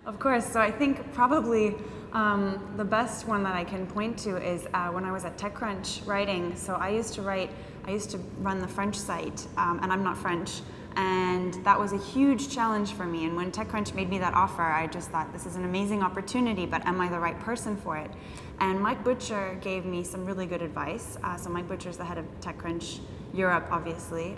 Of course. So I think probably the best one that I can point to is when I was at TechCrunch writing. So I used to run the French site, and I'm not French. And that was a huge challenge for me. And when TechCrunch made me that offer, I just thought, this is an amazing opportunity, but am I the right person for it? And Mike Butcher gave me some really good advice. So Mike Butcher's the head of TechCrunch Europe, obviously.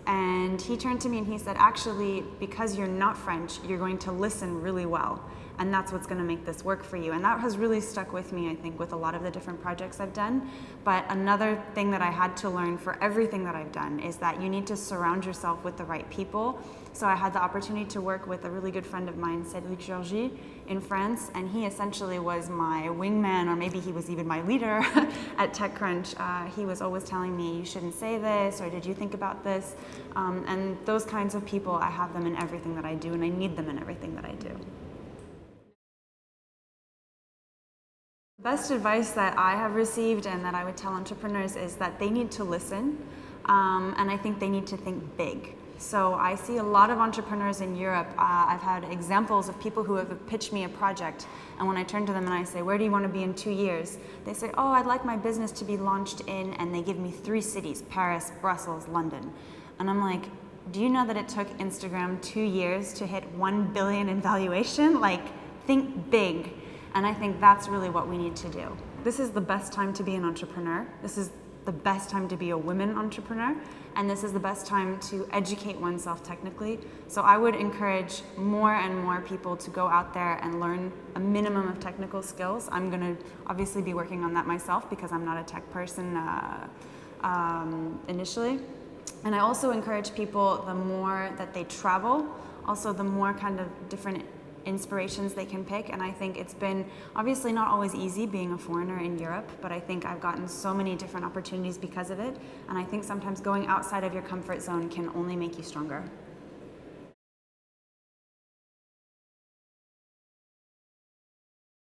And he turned to me and he said, actually, because you're not French, you're going to listen really well. And that's what's going to make this work for you. And that has really stuck with me, I think, with a lot of the different projects I've done. But another thing that I had to learn for everything that I've done is that you need to surround yourself with the right people. So I had the opportunity to work with a really good friend of mine, Cédric Georgie, in France, and he essentially was my wingman, or maybe he was even my leader at TechCrunch. He was always telling me, you shouldn't say this, or did you think about this? And those kinds of people, I have them in everything that I do, and I need them in everything that I do. Best advice that I have received and that I would tell entrepreneurs is that they need to listen, and I think they need to think big. So I see a lot of entrepreneurs in Europe. I've had examples of people who have pitched me a project, and when I turn to them and I say, where do you want to be in 2 years? They say, oh, I'd like my business to be launched in, and they give me 3 cities, Paris, Brussels, London. And I'm like, do you know that it took Instagram 2 years to hit 1 billion in valuation? Like, think big. And I think that's really what we need to do. This is the best time to be an entrepreneur. This is the best time to be a women entrepreneur. And this is the best time to educate oneself technically. So I would encourage more and more people to go out there and learn a minimum of technical skills. I'm going to obviously be working on that myself because I'm not a tech person initially. And I also encourage people, the more that they travel, also the more kind of different inspirations they can pick. And I think it's been obviously not always easy being a foreigner in Europe, but I think I've gotten so many different opportunities because of it. And I think sometimes going outside of your comfort zone can only make you stronger.